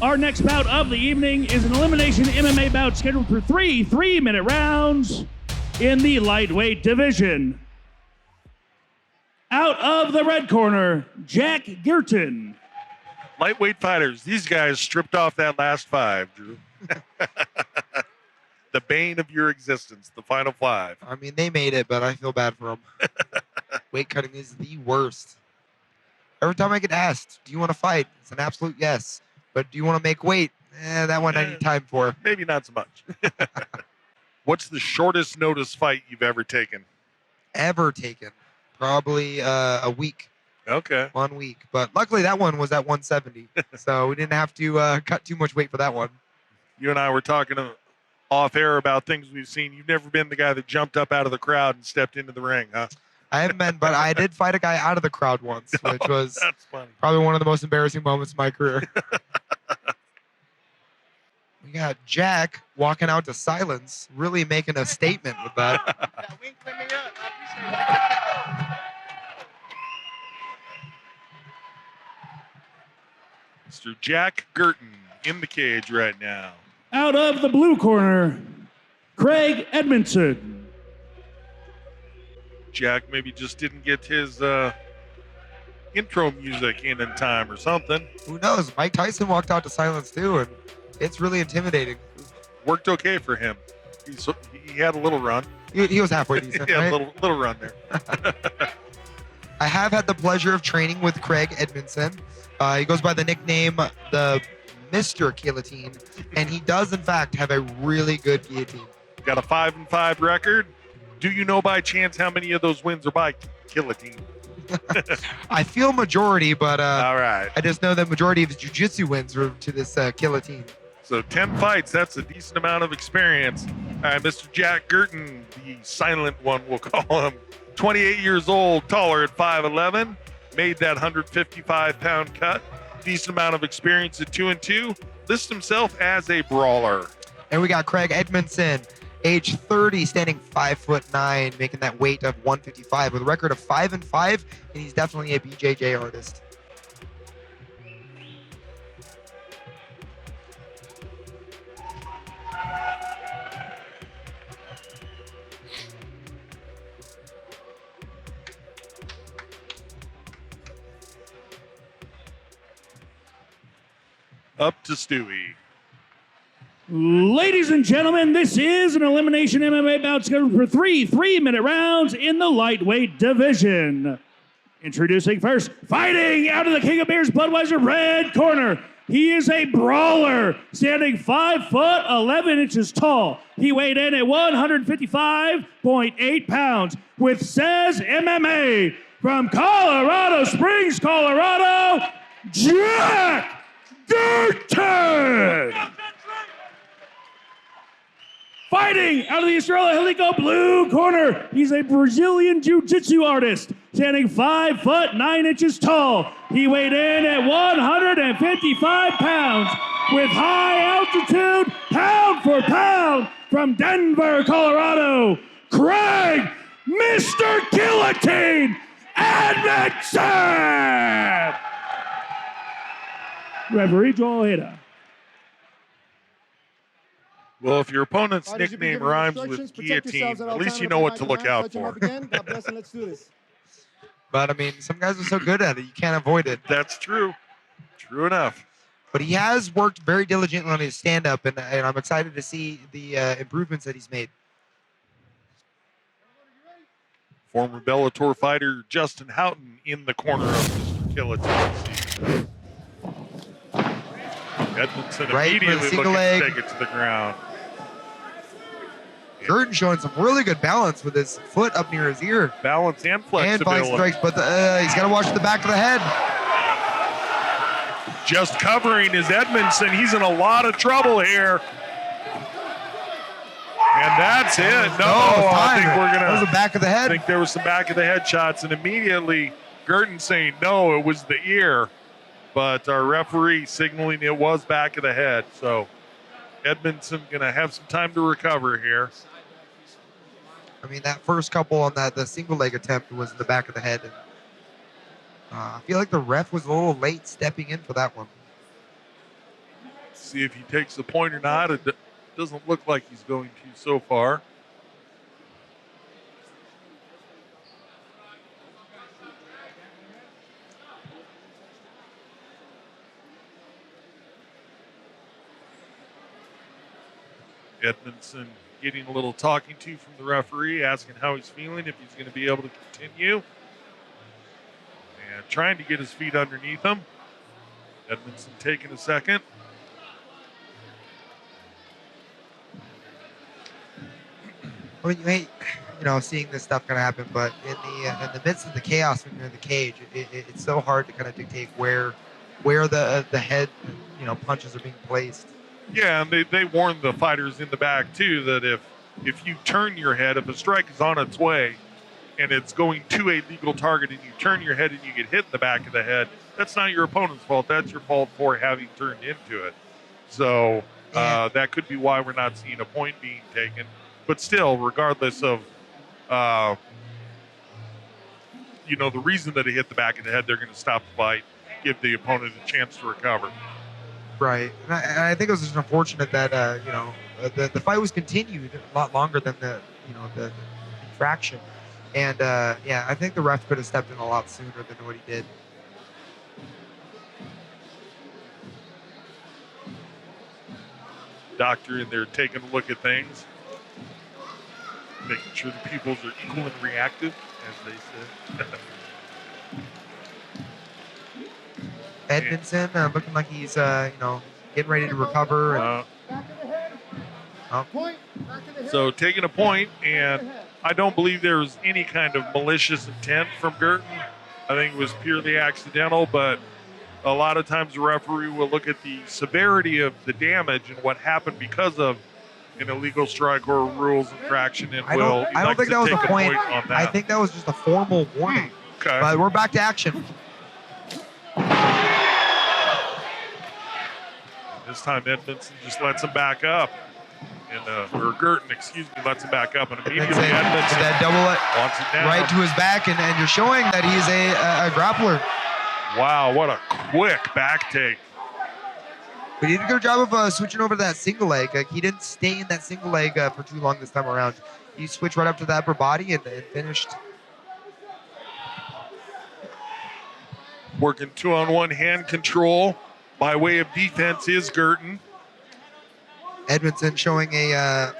Our next bout of the evening is an Elimination MMA bout scheduled for 3 3-minute rounds in the lightweight division. Out of the red corner, Jack Girtin. Lightweight fighters, these guys stripped off that last 5, Drew. The bane of your existence, the final 5. I mean, they made it, but I feel bad for them. Weight cutting is the worst. Every time I get asked, do you want to fight? It's an absolute yes. But do you want to make weight? That one I need time for. Maybe not so much. What's the shortest notice fight you've ever taken? Ever taken? Probably a week. Okay. 1 week. But luckily that one was at 170. So we didn't have to cut too much weight for that one. You and I were talking off air about things we've seen. You've never been the guy that jumped up out of the crowd and stepped into the ring, huh? I haven't been, but I did fight a guy out of the crowd once, which was That's funny. probably one of the most embarrassing moments in my career. We got Jack walking out to silence, really making a statement with that. Mr. Jack Girtin in the cage right now. Out of the blue corner, Craig Edmondson. Jack maybe just didn't get his intro music in time or something. Who knows? Mike Tyson walked out to silence too, and it's really intimidating. Worked okay for him. He had a little run. He was halfway decent, Yeah, right? a little run there. I have had the pleasure of training with Craig Edmondson. He goes by the nickname the Mr. Guillotine, and he does in fact have a really good guillotine. Got a 5-5 record. Do you know by chance how many of those wins are by guillotine? I feel majority, but All right. I just know that majority of his jiu-jitsu wins are to this guillotine. So 10 fights, that's a decent amount of experience. Mr. Jack Girtin, the silent one, we'll call him. 28 years old, taller at 5'11", made that 155-pound cut. Decent amount of experience at 2-2. Lists himself as a brawler. And we got Craig Edmondson, age 30, standing 5'9", making that weight of 155 with a record of 5-5, and he's definitely a BJJ artist. Up to Stewie. Ladies and gentlemen, this is an Elimination MMA bout scheduled for 3 3-minute rounds in the lightweight division. Introducing first, fighting out of the King of Beers Budweiser red corner. He is a brawler, standing 5'11" tall. He weighed in at 155.8 pounds with Says MMA from Colorado Springs, Colorado, Jack Girtin. Fighting out of the Estrella Helico blue corner, he's a Brazilian jiu-jitsu artist, standing 5'9" tall. He weighed in at 155 pounds with high altitude, pound for pound, from Denver, Colorado, Craig, Mr. Guillotine Edmondson! Referee Joel Heda. Well, if your opponent's nickname rhymes with guillotine, at least you know what to look out for. God bless and let's do this. But I mean, some guys are so good at it, you can't avoid it. That's true. True enough. But he has worked very diligently on his stand-up, and I'm excited to see the improvements that he's made. Former Bellator fighter Justin Houghton in the corner of Mr. Guillotine. Edmondson Right, immediately for the single looking leg. to take it to the ground. Girtin showing some really good balance with his foot up near his ear. Balance and And flexibility. flying strikes, but he's got to watch the back of the head. Just covering is Edmondson. He's in a lot of trouble here. And that's it. No, I think we're That was going the back of the I head. think there was some back of the head shots, and immediately Girtin saying no, it was the ear. But our referee signaling it was back of the head. So Edmondson going to have some time to recover here. I mean, that first couple on the single leg attempt was in the back of the head. And, I feel like the ref was a little late stepping in for that one. See if he takes the point or not. It doesn't look like he's going to so far. Edmondson getting a little talking to from the referee, asking how he's feeling, if he's going to be able to continue. And trying to get his feet underneath him. Edmondson taking a second. I mean, you hate, seeing this stuff kind of happen, but in the midst of the chaos when you're in the cage, it's so hard to kind of dictate where the head, punches are being placed. Yeah, and they warn the fighters in the back too that if you turn your head, if a strike is on its way and it's going to a legal target and you turn your head and you get hit in the back of the head, that's not your opponent's fault. That's your fault for having turned into it. So that could be why we're not seeing a point being taken. But still, regardless of the reason that it hit the back of the head, they're going to stop the fight, give the opponent a chance to recover. Right, and I think it was just unfortunate that the fight was continued a lot longer than the infraction, and I think the ref could have stepped in a lot sooner than what he did. Doctor in there taking a look at things, making sure the pupils are equal and reactive, as they said. Edmondson looking like he's, getting ready to recover. So taking a point, and I don't believe there was any kind of malicious intent from Girtin. I think it was purely accidental, but a lot of times the referee will look at the severity of the damage and what happened because of an illegal strike or a rules infraction, and I don't think that was a point. I think that was just a formal warning. Okay. But we're back to action. This time Edmondson just lets him back up. Or Girtin, lets him back up. And immediately Edmondson that double wants it down. Right to his back, and you're showing that he's a grappler. Wow, what a quick back take. But he did a good job of switching over to that single leg. He didn't stay in that single leg for too long this time around. He switched right up to the upper body and finished. Working 2-on-1 hand control by way of defense is Girtin. Edmondson showing a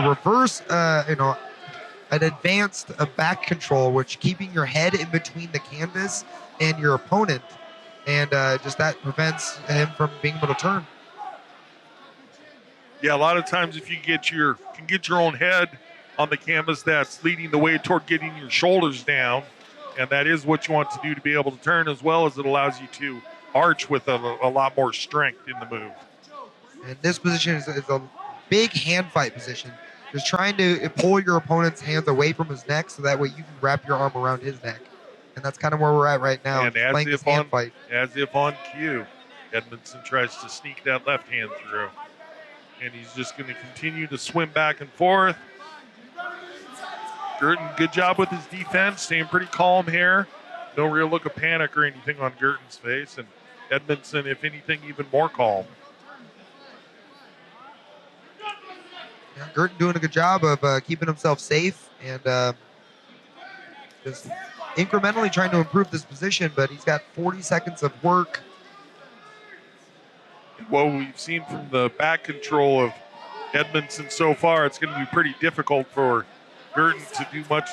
reverse, an advanced back control, which keeping your head in between the canvas and your opponent, and just that prevents him from being able to turn. Yeah, a lot of times if you can get your own head on the canvas, that's leading the way toward getting your shoulders down, and that is what you want to do to be able to turn, as well as it allows you to arch with a lot more strength in the move. And this position is a big hand fight position. Just trying to pull your opponent's hands away from his neck so that way you can wrap your arm around his neck. And that's kind of where we're at right now. And playing this hand fight. As if on cue, Edmondson tries to sneak that left hand through. And he's just going to continue to swim back and forth. Girtin, good job with his defense, staying pretty calm here. No real look of panic or anything on Girtin's face. And Edmondson, if anything, even more calm. Yeah, Girtin doing a good job of keeping himself safe and just incrementally trying to improve this position, but he's got 40 seconds of work. What we've seen from the back control of Edmondson so far, it's going to be pretty difficult for Girtin to do much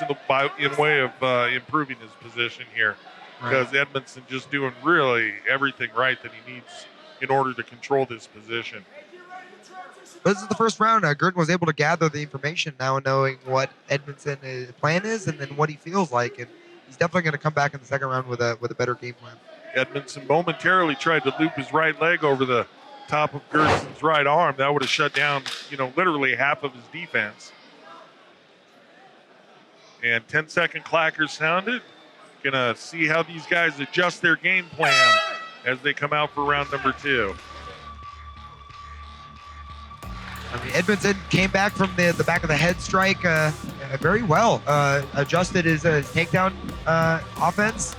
in way of improving his position here, because Edmondson just doing really everything right that he needs in order to control this position. But this is the first round. Girtin was able to gather the information now, knowing what Edmondson's plan is and then what he feels like, and he's definitely going to come back in the second round with a better game plan. Edmondson momentarily tried to loop his right leg over the top of Girtin's right arm. That would have shut down, literally half of his defense. And 10-second clacker sounded. Gonna see how these guys adjust their game plan as they come out for round number 2. I mean, Edmondson came back from the back of the head strike very well. Adjusted his takedown offense,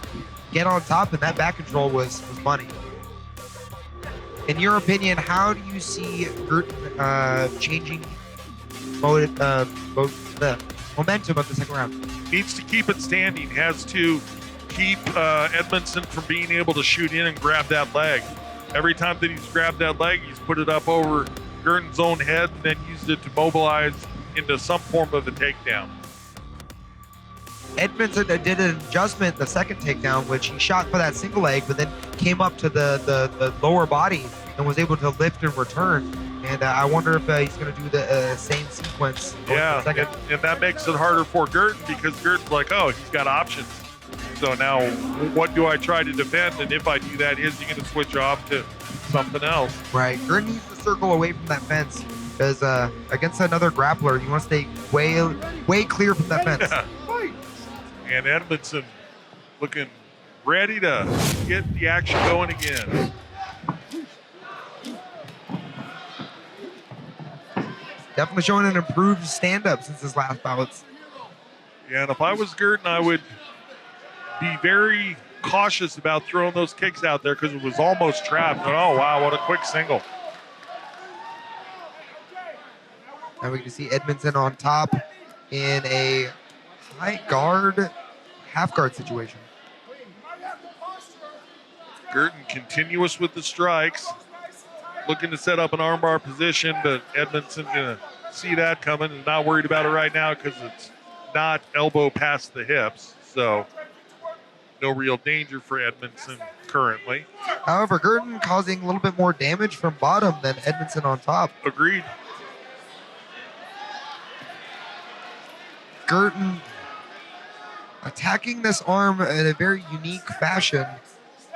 get on top, and that back control was money. In your opinion, how do you see Girtin changing the momentum of the second round? Needs to keep it standing. Has to keep Edmondson from being able to shoot in and grab that leg. Every time that he's grabbed that leg, he's put it up over Girtin's own head and then used it to mobilize into some form of a takedown. Edmondson did an adjustment the second takedown, which he shot for that single leg, but then came up to the lower body and was able to lift and return. And I wonder if he's going to do the same sequence. Yeah, and that makes it harder for Girtin because Girtin's like, oh, he's got options. So now what do I try to defend? And if I do that, is he going to switch off to something else? Right. Girtin needs to circle away from that fence because against another grappler, you want to stay way clear from that fence. And Edmondson looking ready to get the action going again. Definitely showing an improved stand-up since his last bouts. Yeah, and if I was Girtin, I would be very cautious about throwing those kicks out there because it was almost trapped. And, oh, wow, what a quick single. Now we can see Edmondson on top in a high guard, half guard situation. Girtin continuous with the strikes. Looking to set up an armbar position, but Edmondson going to see that coming and not worried about it right now because it's not elbow past the hips. So no real danger for Edmondson currently. However, Girtin causing a little bit more damage from bottom than Edmondson on top. Agreed. Girtin attacking this arm in a very unique fashion.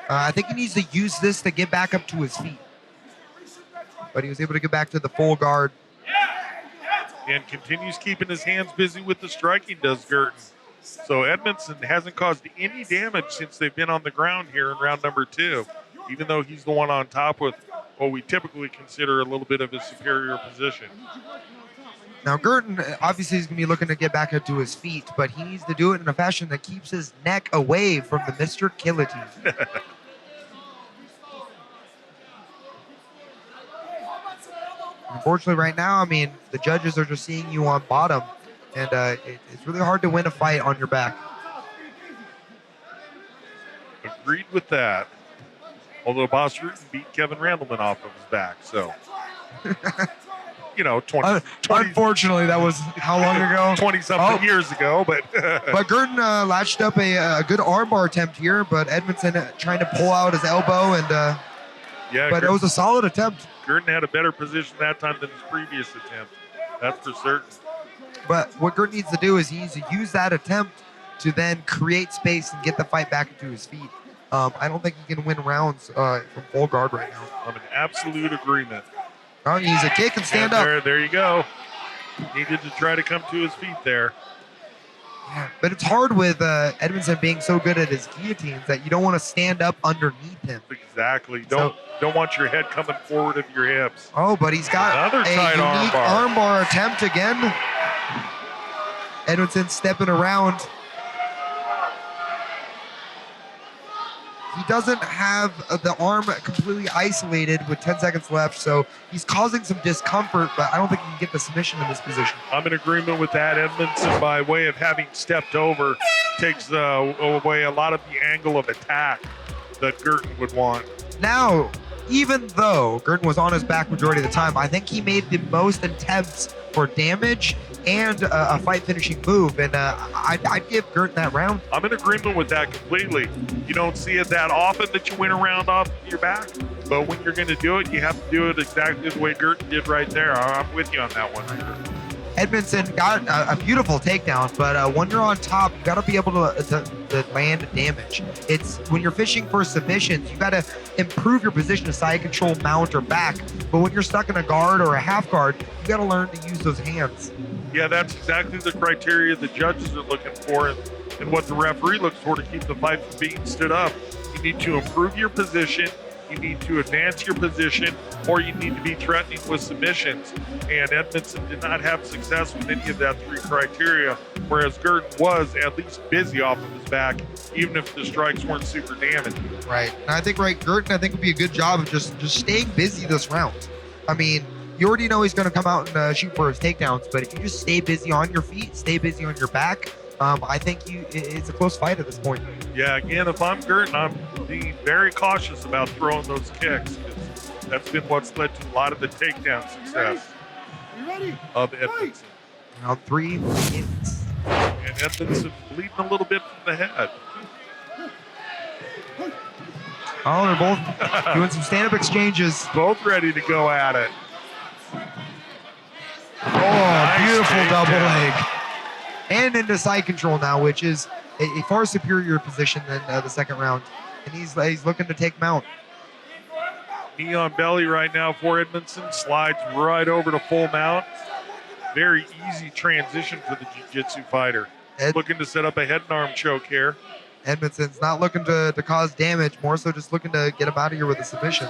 I think he needs to use this to get back up to his feet. But he was able to get back to the full guard. And continues keeping his hands busy with the striking, does Girtin. So Edmondson hasn't caused any damage since they've been on the ground here in round number 2, even though he's the one on top with what we typically consider a little bit of a superior position. Now, Girtin obviously is going to be looking to get back up to his feet, but he needs to do it in a fashion that keeps his neck away from the Mr. Guillotine. Unfortunately, right now, I mean, the judges are just seeing you on bottom, and it's really hard to win a fight on your back. Agreed with that. Although Boss Rutan beat Kevin Randleman off of his back, so... You know, 20. Unfortunately, that was how long ago? 20-something years ago, but... But Girtin latched up a good armbar attempt here, but Edmondson trying to pull out his elbow, and yeah, but it was a solid attempt. Girtin had a better position that time than his previous attempt. That's for certain. But what Girtin needs to do is he needs to use that attempt to then create space and get the fight back into his feet. I don't think he can win rounds from full guard right now. I'm in absolute agreement. Oh, he's a kick and stand up. There you go. Needed to try to come to his feet there. Yeah, but it's hard with Edmondson being so good at his guillotines that you don't want to stand up underneath him. Exactly. Don't want your head coming forward of your hips. Oh, but he's got another a tight unique armbar attempt again. Edmondson stepping around. He doesn't have the arm completely isolated with 10 seconds left, so he's causing some discomfort, but I don't think he can get the submission in this position. I'm in agreement with that. Edmondson, by way of having stepped over, takes away a lot of the angle of attack that Girtin would want. Now, even though Girtin was on his back majority of the time, I think he made the most attempts for damage and a fight-finishing move, and I'd give Girtin that round. I'm in agreement with that completely. You don't see it that often that you win a round off your back, but when you're going to do it, you have to do it exactly the way Girtin did right there. I'm with you on that one. Edmondson got a beautiful takedown, but when you're on top, you got to be able to land damage. It's when you're fishing for submissions, you got to improve your position to side control, mount, or back. But when you're stuck in a guard or a half guard, you got to learn to use those hands. Yeah, that's exactly the criteria the judges are looking for and what the referee looks for to keep the fight from being stood up. You need to improve your position. You you need to advance your position or you need to be threatening with submissions. And Edmondson did not have success with any of that 3 criteria, whereas Girtin was at least busy off of his back, even if the strikes weren't super damaging. Right. And I think Girtin, would be a good job of just staying busy this round. I mean, you already know he's going to come out and shoot for his takedowns, but if you just stay busy on your feet, stay busy on your back, I think it's a close fight at this point. Yeah, again, if I'm Girtin, I'm being very cautious about throwing those kicks. That's been what's led to a lot of the takedown success of Edmondson. Round 3 begins. And Edmondson bleeding a little bit from the head. Oh, they're both doing some stand-up exchanges. Both ready to go at it. Oh, Nice beautiful takedown. double leg. And into side control now, which is a far superior position than the second round. And he's looking to take mount. Knee on belly right now for Edmondson. Slides right over to full mount. Very easy transition for the jiu-jitsu fighter. Looking to set up a head and arm choke here. Edmondson's not looking to cause damage, more so just looking to get him out of here with a submission.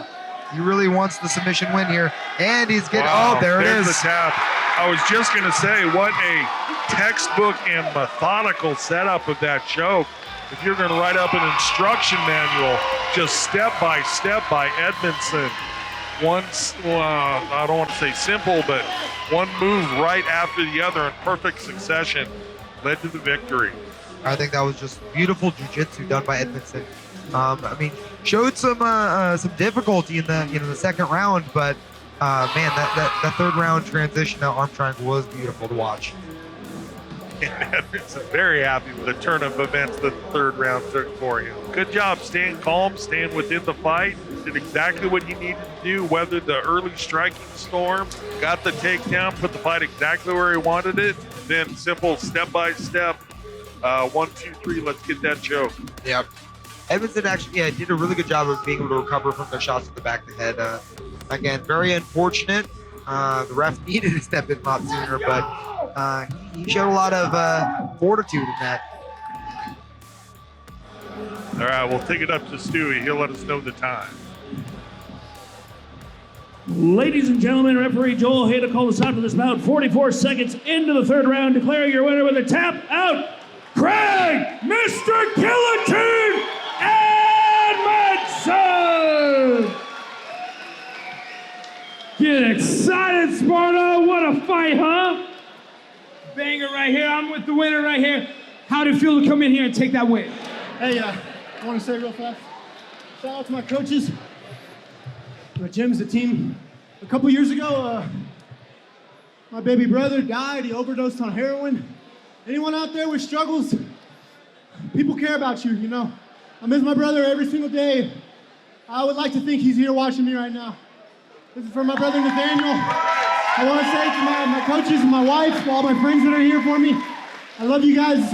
He really wants the submission win here. And he's getting, Wow, oh, there it there's is. the tap. I was just going to say, what a textbook and methodical setup of that choke. If you're going to write up an instruction manual, just step by step by Edmondson. I don't want to say simple, but one move right after the other in perfect succession led to the victory. I think that was just beautiful jiu-jitsu done by Edmondson. I mean, showed some difficulty in the second round, but man, that third round transition, that arm triangle was beautiful to watch. And Edmondson very happy with the turn of events that the third round took for him. Good job staying calm, staying within the fight. Did exactly what he needed to do, weathered the early striking storm, got the takedown, put the fight exactly where he wanted it. Then simple step by step, 1, 2, 3, let's get that choke. Yep. Edmondson actually, did a really good job of being able to recover from the shots to the back of the head. Again, very unfortunate. The ref needed to step in a lot sooner, but he showed a lot of fortitude in that. All right, we'll take it up to Stewie. He'll let us know the time. Ladies and gentlemen, referee Joel Hayda called us out for this bout. 44 seconds into the third round, declaring your winner with a tap out, Craig Mr. Girtin Edmondson! Get excited, Sparta! What a fight, huh? Banger right here. I'm with the winner right here. How'd it feel to come in here and take that win? Hey, I want to say real fast, shout out to my coaches, my gyms, the team. A couple years ago, my baby brother died. He overdosed on heroin. Anyone out there with struggles, people care about you, you know. I miss my brother every single day. I would like to think he's here watching me right now. This is for my brother Nathaniel. I want to say to my coaches and my wife, all my friends that are here for me, I love you guys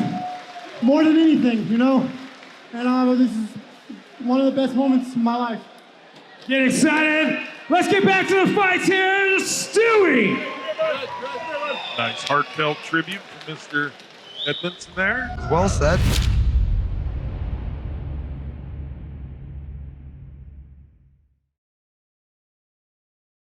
more than anything, you know. And this is one of the best moments of my life. Get excited! Let's get back to the fights here. Stewie! Nice heartfelt tribute from Mr. Edmondson there. Well said.